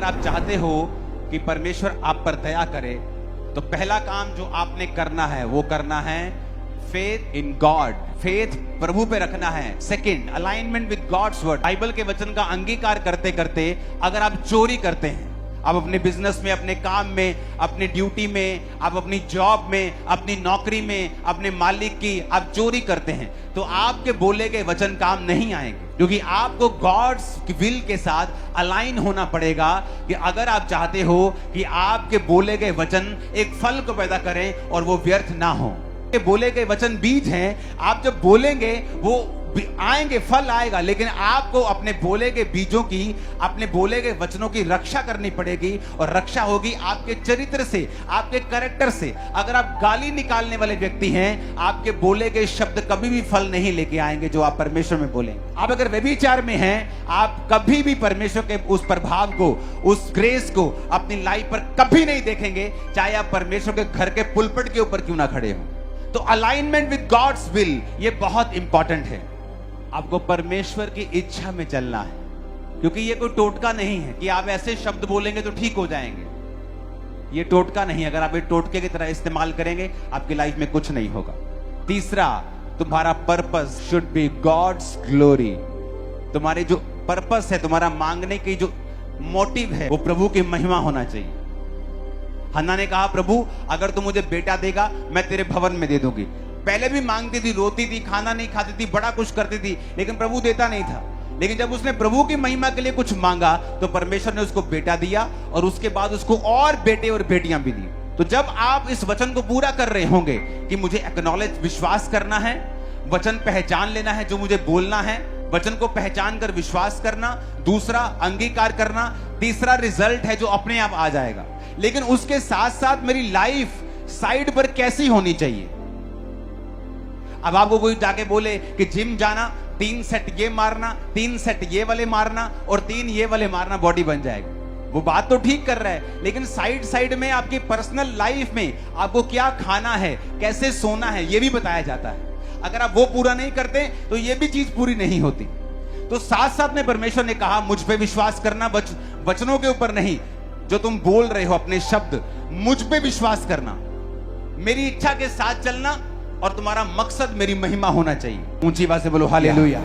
आप चाहते हो कि परमेश्वर आप पर दया करे, तो पहला काम जो आपने करना है वो करना है फेथ इन गॉड, फेथ प्रभु पे रखना है। Second, alignment with God's word. Bible के वचन का अंगीकार करते करते अगर आप चोरी करते हैं, आप अपने बिजनेस में, अपने काम में, अपनी ड्यूटी में, आप अपनी जॉब में, अपनी नौकरी में, अपने मालिक की आप चोरी करते हैं, तो आपके बोले गए वचन काम नहीं आएंगे, क्योंकि आपको गॉड्स की विल के साथ अलाइन होना पड़ेगा। कि अगर आप चाहते हो कि आपके बोले गए वचन एक फल को पैदा करें और वो व्यर्थ ना हो। के बोले गए वचन बीज हैं, आप जब बोलेंगे वो आएंगे, फल आएगा, लेकिन आपको अपने बोले गए बीजों की, अपने बोले गए वचनों की रक्षा करनी पड़ेगी, और रक्षा होगी आपके चरित्र से, आपके कैरेक्टर से। अगर आप गाली निकालने वाले व्यक्ति हैं, आपके बोले गए शब्द कभी भी फल नहीं लेके आएंगे जो आप परमेश्वर में बोलेंगे। आप अगर व्यभिचार में हैं, आप कभी भी परमेश्वर के उस प्रभाव को, उस ग्रेस को अपनी लाइफ पर कभी नहीं देखेंगे, चाहे आप परमेश्वर के घर के पुलपट के ऊपर क्यों ना खड़े हो। तो अलाइनमेंट विद गॉड्स विल ये बहुत इंपॉर्टेंट है। आपको परमेश्वर की इच्छा में चलना है, क्योंकि ये कोई टोटका नहीं है कि आप ऐसे शब्द बोलेंगे तो ठीक हो जाएंगे। ये टोटका नहीं, अगर आप ये टोटके की तरह इस्तेमाल करेंगे आपकी लाइफ में कुछ नहीं होगा। तीसरा, तुम्हारा purpose should be God's glory. तुम्हारे जो पर्पस है, तुम्हारा मांगने की जो मोटिव है, वो प्रभु की महिमा होना चाहिए। हन्ना ने कहा, प्रभु अगर तू मुझे बेटा देगा मैं तेरे भवन में दे दूंगी। पहले भी मांगती थी, रोती थी, खाना नहीं खाती थी, बड़ा कुछ करती थी, लेकिन प्रभु देता नहीं था। लेकिन जब उसने प्रभु की महिमा के लिए कुछ मांगा तो परमेश्वर ने उसको बेटा दिया, और उसके बाद उसको और बेटे और बेटियां भी दी। तो जब आप इस वचन को पूरा कर रहे होंगे कि मुझे एक्नॉलेज, विश्वास करना है, वचन पहचान लेना है जो मुझे बोलना है, वचन को पहचान कर विश्वास करना, दूसरा अंगीकार करना, तीसरा रिजल्ट है जो अपने आप आ जाएगा। लेकिन उसके साथ साथ मेरी लाइफ साइड पर कैसी होनी चाहिए। अब आपको कोई जाके बोले कि जिम जाना, 3 सेट ये मारना, 3 सेट ये वाले मारना और 3 ये वाले मारना, बॉडी बन जाएगी। वो बात तो ठीक कर रहा है, लेकिन साइड में आपकी पर्सनल लाइफ में आपको क्या खाना है, कैसे सोना है, ये भी बताया जाता है। अगर आप वो पूरा नहीं करते तो ये भी चीज पूरी नहीं होती। तो साथ साथ में परमेश्वर ने कहा, मुझ पे विश्वास करना, वचनों के ऊपर नहीं, जो तुम बोल रहे हो अपने शब्द, मुझ पे विश्वास करना, मेरी इच्छा के साथ चलना, और तुम्हारा मकसद मेरी महिमा होना चाहिए। ऊंची आवाज से बोलो हालेलुया।